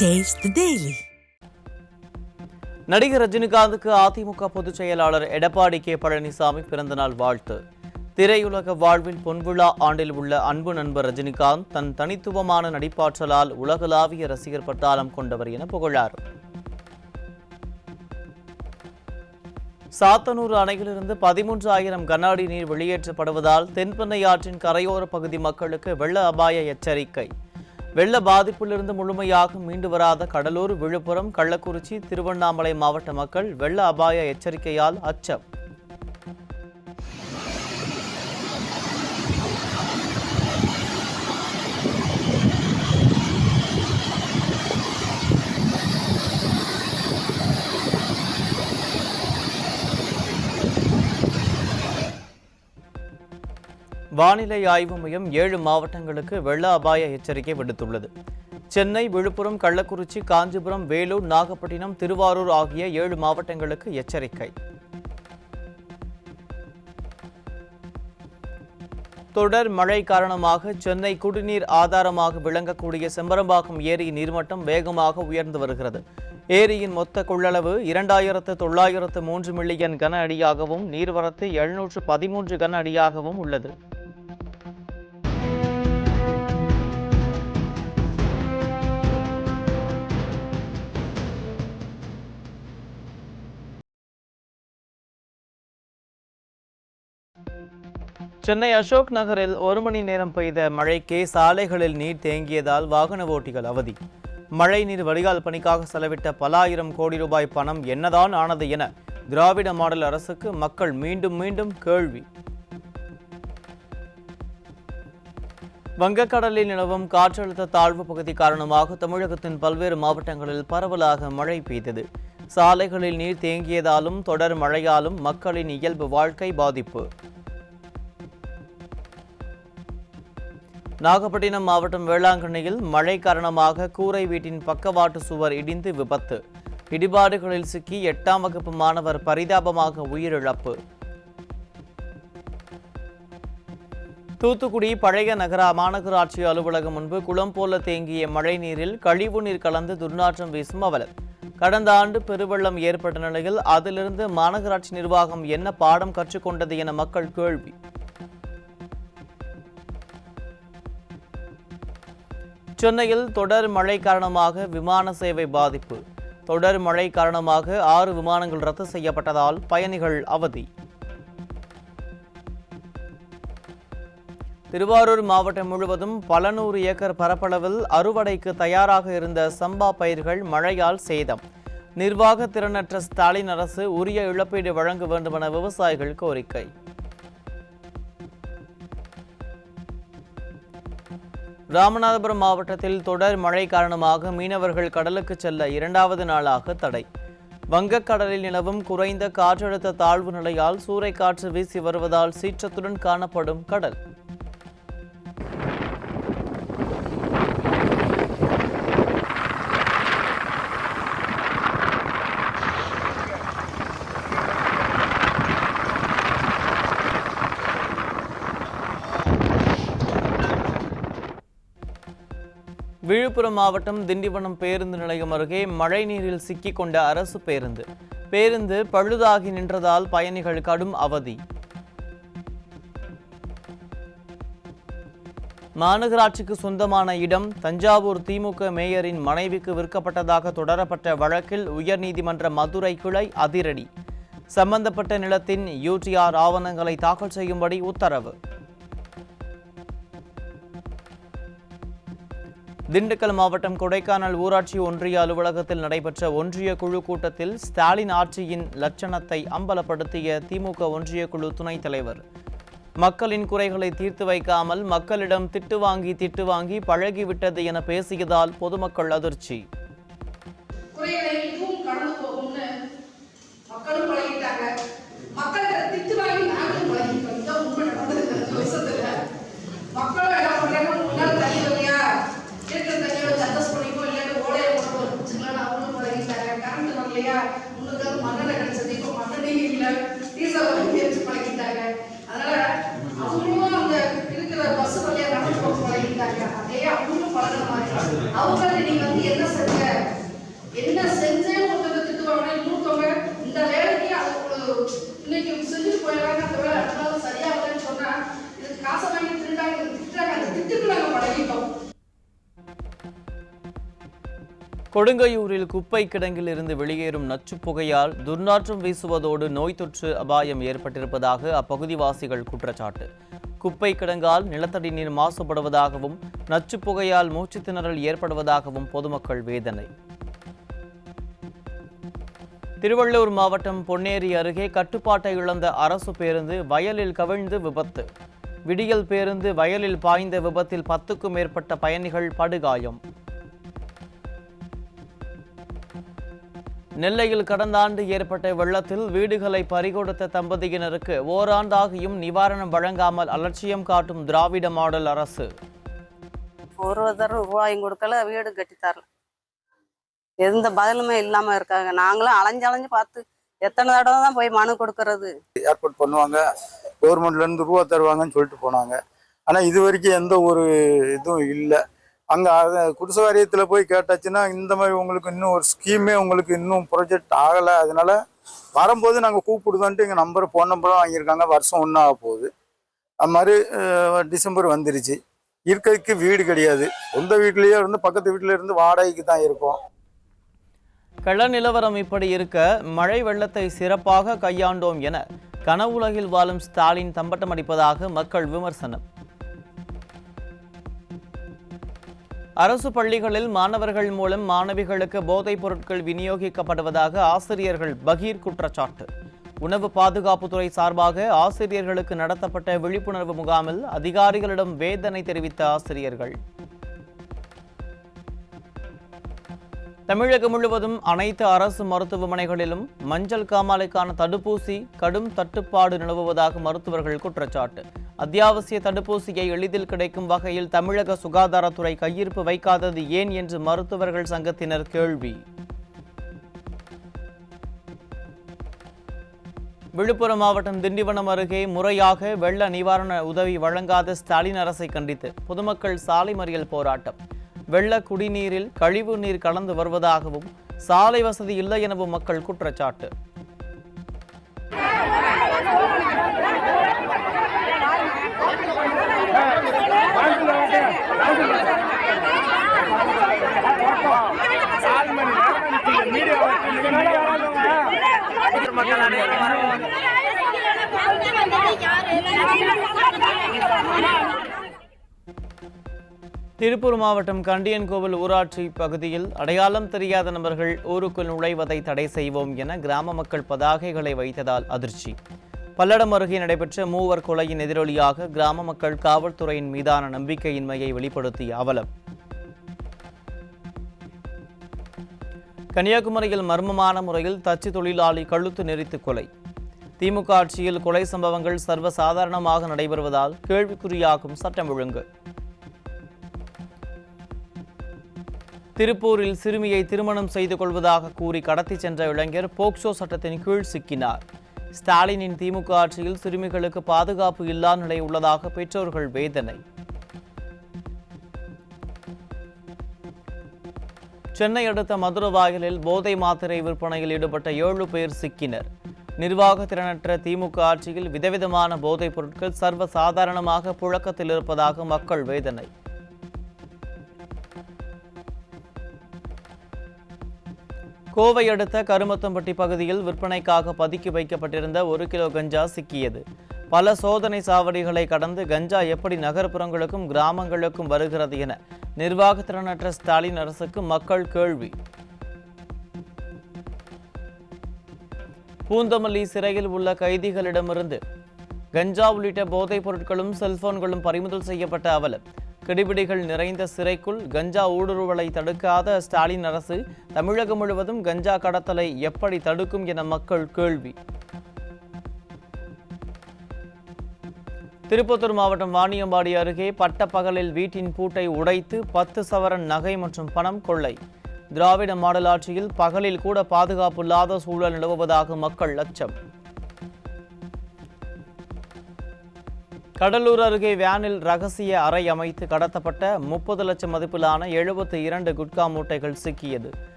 Taste the Daily. நடிகர் ரஜினிகாந்துக்கு அதிமுக பொதுச் செயலாளர் எடப்பாடி கே பழனிசாமி பிறந்தநாள் வாழ்த்து. திரையுலக வாழ்வில் பொன்விழா ஆண்டில் உள்ள அன்பு நண்பர் ரஜினிகாந்த் தன் தனித்துவமான நடிப்பாற்றலால் உலகளாவிய ரசிகர் பட்டாளம் கொண்டவர் என புகழார். சாத்தனூர் அணையிலிருந்து 13,000 கன அடி நீர் வெளியேற்றப்படுவதால் தென்பெண்ணை ஆற்றின் கரையோர பகுதி மக்களுக்கு வெள்ள அபாய எச்சரிக்கை. வெள்ள பாதிப்பிலிருந்து முழுமையாக மீண்டு வராத கடலூர், விழுப்புரம், கள்ளக்குறிச்சி, திருவண்ணாமலை மாவட்ட மக்கள் வெள்ள அபாய எச்சரிக்கையால் அச்சம். வானிலை ஆய்வு மையம் 7 மாவட்டங்களுக்கு வெள்ள அபாய எச்சரிக்கை விடுத்துள்ளது. சென்னை, விழுப்புரம், கள்ளக்குறிச்சி, காஞ்சிபுரம், வேலூர், நாகப்பட்டினம், திருவாரூர் ஆகிய 7 மாவட்டங்களுக்கு எச்சரிக்கை. தொடர் மழை காரணமாக சென்னை குடிநீர் ஆதாரமாக விளங்கக்கூடிய செம்பரம்பாக்கம் ஏரி நீர்மட்டம் வேகமாக உயர்ந்து வருகிறது. ஏரியின் மொத்த கொள்ளளவு 2,903 மில்லியன் கன அடியாகவும் நீர்வரத்து 713 கன அடியாகவும் உள்ளது. சென்னை அசோக் நகரில் 1 மணி நேரம் பெய்த மழைக்கே சாலைகளில் நீர் தேங்கியதால் வாகன ஓட்டிகள் அவதி. மழை நீர் வடிகால் பணிக்காக செலவிட்ட பல ஆயிரம் கோடி ரூபாய் பணம் என்னதான் ஆனது என திராவிட மாடல் அரசுக்கு மக்கள் மீண்டும் மீண்டும் கேள்வி. வங்கக்கடலில் நிலவும் காற்றழுத்த தாழ்வு பகுதி காரணமாக தமிழகத்தின் பல்வேறு மாவட்டங்களில் பரவலாக மழை பெய்தது. சாலைகளில் நீர் தேங்கியதாலும் தொடர் மழையாலும் மக்களின் இயல்பு வாழ்க்கை பாதிப்பு. நாகப்பட்டினம் மாவட்டம் வேளாங்கண்ணியில் மழை காரணமாக கூரை வீட்டின் பக்கவாட்டு சுவர் இடிந்து விபத்து. இடிபாடுகளில் சிக்கி 8ஆம் வகுப்பு மாணவர் பரிதாபமாக உயிரிழப்பு. தூத்துக்குடி பழைய நகர மாநகராட்சி அலுவலகம் முன்பு குளம் போல தேங்கிய மழை நீரில் கழிவு நீர் கலந்து துர்நாற்றம் வீசும் அவலம். கடந்த ஆண்டு பெருவெள்ளம் ஏற்பட்ட நிலையில் அதிலிருந்து மாநகராட்சி நிர்வாகம் என்ன பாடம் கற்றுக்கொண்டது என மக்கள் கேள்வி. சென்னையில் தொடர் மழை காரணமாக விமான சேவை பாதிப்பு. தொடர் மழை காரணமாக 6 விமானங்கள் ரத்து செய்யப்பட்டதால் பயணிகள் அவதி. திருவாரூர் மாவட்டம் முழுவதும் பல 100 ஏக்கர் பரப்பளவில் அறுவடைக்கு தயாராக இருந்த சம்பா பயிர்கள் மழையால் சேதம். நிர்வாக திறனற்ற ஸ்டாலின் அரசு உரிய இழப்பீடு வழங்க வேண்டும் என விவசாயிகள் கோரிக்கை. ராமநாதபுரம் மாவட்டத்தில் தொடர் மழை காரணமாக மீனவர்கள் கடலுக்கு செல்ல 2வது நாளாக தடை. வங்கக்கடலில் நிலவும் குறைந்த காற்றழுத்த தாழ்வு நிலையால் சூறைக்காற்று வீசி வருவதால் சீற்றத்துடன் காணப்படும் கடல். விழுப்புரம் மாவட்டம் திண்டிவனம் பேருந்து நிலையம் அருகே மழை நீரில் சிக்கிக் கொண்ட அரசு பேருந்து பழுதாகி நின்றதால் பயணிகள் கடும் அவதி. மாநகராட்சிக்கு சொந்தமான இடம் தஞ்சாவூர் திமுக மேயரின் மனைவிக்கு விற்கப்பட்டதாக தொடரப்பட்ட வழக்கில் உயர்நீதிமன்ற மதுரை கிளை அதிரடி. சம்பந்தப்பட்ட நிலத்தின் UTR ஆவணங்களை தாக்கல் செய்யும்படி உத்தரவு. திண்டுக்கல் மாவட்டம் கொடைக்கானல் ஊராட்சி ஒன்றிய அலுவலகத்தில் நடைபெற்ற ஒன்றிய குழு கூட்டத்தில் ஸ்டாலின் ஆட்சியின் லட்சணத்தை அம்பலப்படுத்திய திமுக ஒன்றிய குழு துணைத் தலைவர். மக்களின் குறைகளை தீர்த்து வைக்காமல் மக்களிடம் திட்டு வாங்கி பழகிவிட்டது என பேசியதால் பொதுமக்கள் அதிர்ச்சி. மண்ணெண்ணெய் கிடைச்சது, இப்போ மண்ணெண்ணெய் இல்லை, டீசல் வச்சு பழகிட்டாங்க. அதனால அவங்களும் அந்த இருக்கிற பஸ் வழியா நடந்து போக பழகிட்டாங்க. அதே அவங்களும் அவங்களும் பழகிற மாதிரி. அவங்க நீ வந்து என்ன செஞ்ச, என்ன செஞ்சேன்னு ஒருத்தர் திட்டுவாங்க, இன்னொருத்தவங்க இந்த வேலைக்கு அது இன்னைக்கு செஞ்சுட்டு போயிடறாங்க, அந்த வேலை அடுத்த நாள் சரியா வரலன்னு சொன்னா இதுக்கு காசை வாங்கி திருட்டாங்க, திட்டுறாங்க. அந்த திட்டுக்கு நாங்கள் பழகிட்டோம். கொடுங்கையூரில் குப்பை கிடங்கில் இருந்து வெளியேறும் நச்சுப் புகையால் துர்நாற்றம் வீசுவதோடு நோய் தொற்று அபாயம் ஏற்பட்டிருப்பதாக அப்பகுதிவாசிகள் குற்றச்சாட்டு. குப்பை கிடங்கால் நிலத்தடி நீர் மாசுபடுவதாகவும் நச்சுப் புகையால் மூச்சுத் திணறல் ஏற்படுவதாகவும் பொதுமக்கள் வேதனை. திருவள்ளூர் மாவட்டம் பொன்னேரி அருகே கட்டுப்பாட்டை இழந்த அரசு பேருந்து வயலில் கவிழ்ந்து விபத்து. விடியல் பேருந்து வயலில் பாய்ந்த விபத்தில் 10க்கும் மேற்பட்ட பயணிகள் படுகாயம். நெல்லையில் கடந்த ஆண்டு ஏற்பட்ட வெள்ளத்தில் வீடுகளை பறிகொடுத்த தம்பதியினருக்கு ஓராண்டாகியும் நிவாரணம் வழங்காமல் அலட்சியம் காட்டும் திராவிட மாடல் அரசு. ரூபாயும் கொடுக்கல, வீடு கட்டித்தரல, எந்த பதிலுமே இல்லாம இருக்காங்க. நாங்களும் அலைஞ்சு பார்த்து எத்தனை தடவை தான் போய் மனு கொடுக்கறது. ஏற்பாடு பண்ணுவாங்க, கவர்மெண்ட்ல இருந்து ரூபா தருவாங்கன்னு சொல்லிட்டு போனாங்க. ஆனா இது வரைக்கும் எந்த ஒரு இதுவும் இல்லை. அங்கே குடிசை வாரியத்தில் போய் கேட்டாச்சுன்னா இந்த மாதிரி உங்களுக்கு இன்னும் ஒரு ஸ்கீமே உங்களுக்கு இன்னும் ப்ரொஜெக்ட் ஆகலை, அதனால வரும்போது நாங்கள் கூப்பிடுதோன்ட்டு எங்கள் ஃபோன் நம்பரும் வாங்கியிருக்காங்க. வருஷம் ஒன்றும் ஆக போகுது. அது மாதிரி டிசம்பர் வந்துருச்சு. இருக்கிறதுக்கு வீடு கிடையாது. சொந்த வீட்லேயே இருந்து பக்கத்து வீட்டில் இருந்து வாடகைக்கு தான் இருக்கும். கள நிலவரம் இப்படி இருக்க மழை வெள்ளத்தை சிறப்பாக கையாண்டோம் என கனவுலகில் வாழும் ஸ்டாலின் தம்பட்டம் அடிப்பதாக மக்கள் விமர்சனம். அரசு பள்ளிகளில் மாணவர்கள் மூலம் மாணவிகளுக்கு போதைப் பொருட்கள் விநியோகிக்கப்படுவதாக ஆசிரியர்கள் பகீர் குற்றச்சாட்டு. உணவு பாதுகாப்புத்துறை சார்பாக ஆசிரியர்களுக்கு நடத்தப்பட்ட விழிப்புணர்வு முகாமில் அதிகாரிகளிடம் வேதனை தெரிவித்த ஆசிரியர்கள். தமிழகம் முழுவதும் அனைத்து அரசு மருத்துவமனைகளிலும் மஞ்சள் காமாலைக்கான தடுப்பூசி கடும் தட்டுப்பாடு நிலவுவதாக மருத்துவர்கள் குற்றச்சாட்டு. அத்தியாவசிய தடுப்பூசியை எளிதில் கிடைக்கும் வகையில் தமிழக சுகாதாரத்துறை கையிருப்பு வைக்காதது ஏன் என்று மருத்துவர்கள் சங்கத்தினர் கேள்வி. விழுப்புரம் மாவட்டம் திண்டிவனம் அருகே முறையாக வெள்ள நிவாரண உதவி வழங்காத ஸ்டாலின் அரசை கண்டித்து பொதுமக்கள் சாலை மறியல் போராட்டம். வெள்ள குடிநீரில் கழிவு நீர் கலந்து வருவதாகவும் சாலை வசதி இல்லை எனவும் மக்கள் குற்றச்சாட்டு. திருப்பூர் மாவட்டம் கண்டியன்கோவில் ஊராட்சி பகுதியில் அடையாளம் தெரியாத நபர்கள் ஊருக்குள் நுழைவதை தடை செய்வோம் என கிராம மக்கள் பதாகைகளை வைத்ததால் அதிர்ச்சி. பல்லடம் அருகே நடைபெற்ற மூவர் கொலையின் எதிரொலியாக கிராம மக்கள் காவல்துறையின் மீதான நம்பிக்கையின்மையை வெளிப்படுத்திய அவலம். கன்னியாகுமரியில் மர்மமான முறையில் தச்சு தொழிலாளி கழுத்து நெரித்து கொலை. திமுக ஆட்சியில் கொலை சம்பவங்கள் சர்வசாதாரணமாக நடைபெறுவதால் கேள்விக்குறியாகும் சட்டம் ஒழுங்கு. திருப்பூரில் சிறுமியை திருமணம் செய்து கொள்வதாக கூறி கடத்தி சென்ற இளைஞர் போக்சோ சட்டத்தின் கீழ் சிக்கினார். ஸ்டாலினின் திமுக ஆட்சியில் சிறுமிகளுக்கு பாதுகாப்பு இல்லா நிலை உள்ளதாக பெற்றோர்கள் வேதனை. சென்னை அடுத்த மதுரவாயலில் போதை மாத்திரை விற்பனையில் ஈடுபட்ட 7 பேர் சிக்கினர். நிர்வாக திறனற்ற திமுக ஆட்சியில் விதவிதமான போதைப் பொருட்கள் சர்வசாதாரணமாக புழக்கத்தில் இருப்பதாக மக்கள் வேதனை. கோவை அடுத்த கருமத்தம்பட்டி பகுதியில் விற்பனைக்காக பதுக்கி வைக்கப்பட்டிருந்த 1 கிலோ கஞ்சா சிக்கியது. பல சோதனை சாவடிகளை கடந்து கஞ்சா எப்படி நகர்ப்புறங்களுக்கும் கிராமங்களுக்கும் வருகிறது என நிர்வாக திறனற்ற ஸ்டாலின் அரசுக்கு மக்கள் கேள்வி. பூந்தமல்லி சிறையில் உள்ள கைதிகளிடமிருந்து கஞ்சா உள்ளிட்ட போதைப் பொருட்களும் செல்போன்களும் பறிமுதல் செய்யப்பட்ட அவலம். கெடிபிடிகள் நிறைந்த சிறைக்குள் கஞ்சா ஊடுருவலை தடுக்காத ஸ்டாலின் அரசு தமிழகம் முழுவதும் கஞ்சா கடத்தலை எப்படி தடுக்கும் என மக்கள் கேள்வி. திருப்பத்தூர் மாவட்டம் வாணியம்பாடி அருகே பட்டப்பகலில் வீட்டின் பூட்டை உடைத்து 10 சவரன் நகை மற்றும் பணம் கொள்ளை. திராவிட மாடல் ஆட்சியில் பகலில் கூட பாதுகாப்பு இல்லாத சூழல் நிலவுவதாக மக்கள் அச்சம். கடலூர் அருகே வேனில் ரகசிய அறை அமைத்து கடத்தப்பட்ட 30 லட்சம் மதிப்பிலான 72 குட்கா மூட்டைகள் சிக்கியது.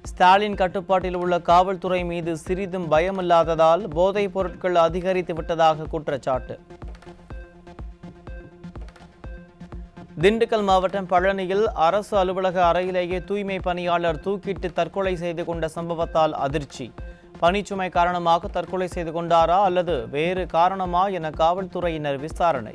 ஸ்டாலின் கட்டுப்பாட்டில் உள்ள காவல்துறை மீது சிறிதும் பயமில்லாததால் போதைப் பொருட்கள் அதிகரித்து விட்டதாக குற்றச்சாட்டு. திண்டுக்கல் மாவட்டம் பழனியில் அரசு அலுவலக அறையிலேயே தூய்மை பணியாளர் தூக்கிட்டு தற்கொலை செய்து கொண்ட சம்பவத்தால் அதிர்ச்சி. பணிச்சுமை காரணமாக தற்கொலை செய்து கொண்டாரா அல்லது வேறு காரணமா என காவல்துறையினர் விசாரணை.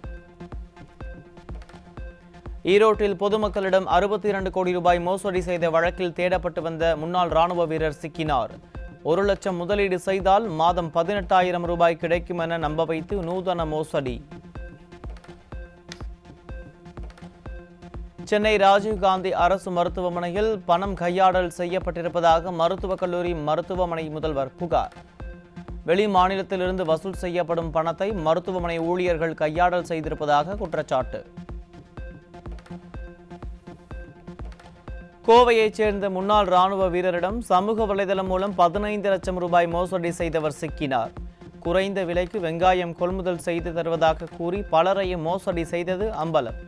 ஈரோட்டில் பொதுமக்களிடம் 62 கோடி ரூபாய் மோசடி செய்த வழக்கில் தேடப்பட்டு வந்த முன்னாள் ராணுவ வீரர் சிக்கினார். 1 லட்சம் முதலீடு செய்தால் மாதம் 18,000 ரூபாய் கிடைக்கும் என நம்ப வைத்து நூதன மோசடி. சென்னை ராஜீவ்காந்தி அரசு மருத்துவமனையில் பணம் கையாடல் செய்யப்பட்டிருப்பதாக மருத்துவக் கல்லூரி மருத்துவமனை முதல்வர் புகார். வெளி மாநிலத்திலிருந்து வசூல் செய்யப்படும் பணத்தை மருத்துவமனை ஊழியர்கள் கையாடல் செய்திருப்பதாக குற்றச்சாட்டு. கோவையைச் சேர்ந்த முன்னாள் ராணுவ வீரரிடம் சமூக வலைதளம் மூலம் 15 லட்சம் ரூபாய் மோசடி செய்தவர் சிக்கினார். குறைந்த விலைக்கு வெங்காயம் கொள்முதல் செய்து தருவதாக கூறி பலரையும் மோசடி செய்தது அம்பலம்.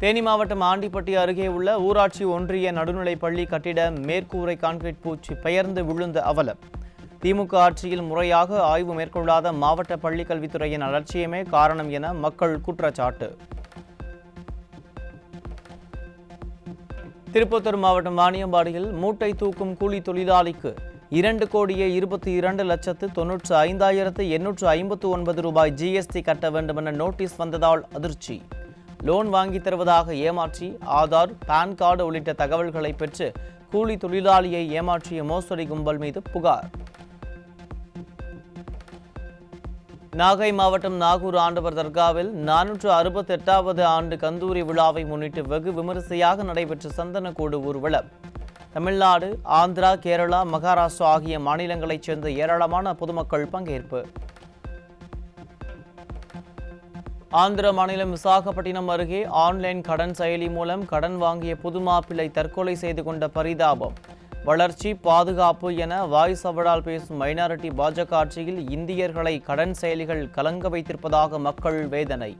தேனி மாவட்டம் ஆண்டிப்பட்டி அருகே உள்ள ஊராட்சி ஒன்றிய நடுநிலைப் பள்ளி கட்டிட மேற்கூரை கான்கிரீட் பூச்சி பெயர்ந்து விழுந்த அவலம். திமுக ஆட்சியில் முறையாக ஆய்வு மேற்கொள்ளாத மாவட்ட பள்ளிக்கல்வித்துறையின் அலட்சியமே காரணம் என மக்கள் குற்றச்சாட்டு. திருப்பத்தூர் மாவட்டம் வாணியம்பாடியில் மூட்டை தூக்கும் கூலி தொழிலாளிக்கு 2,22,95,859 ரூபாய் ஜிஎஸ்டி கட்ட வேண்டும் என நோட்டீஸ் வந்ததால் அதிர்ச்சி. லோன் வாங்கி தருவதாக ஏமாற்றி ஆதார், பான் கார்டு உள்ளிட்ட தகவல்களை பெற்று கூலி தொழிலாளியை ஏமாற்றிய மோசடி கும்பல் மீது புகார். நாகை மாவட்டம் நாகூர் ஆண்டவர் தர்காவில் 468வது ஆண்டு கந்தூரி விழாவை முன்னிட்டு வெகு விமரிசையாக நடைபெற்ற சந்தனக்கூடு ஊர்வலம். தமிழ்நாடு, ஆந்திரா, கேரளா, மகாராஷ்டிரா ஆகிய மாநிலங்களைச் சேர்ந்த ஏராளமான பொதுமக்கள் பங்கேற்பு. ஆந்திர மாநிலம் விசாகப்பட்டினம் அருகே ஆன்லைன் கடன் செயலி மூலம் கடன் வாங்கிய புதுமாப்பிள்ளை தற்கொலை செய்து கொண்ட பரிதாபம். வளர்ச்சி, பாதுகாப்பு என வாய் சவடால் பேசும் மைனாரிட்டி பாஜக ஆட்சியில் இந்தியர்களை கடன் செயலிகள் கலங்க வைத்திருப்பதாக மக்கள் வேதனை.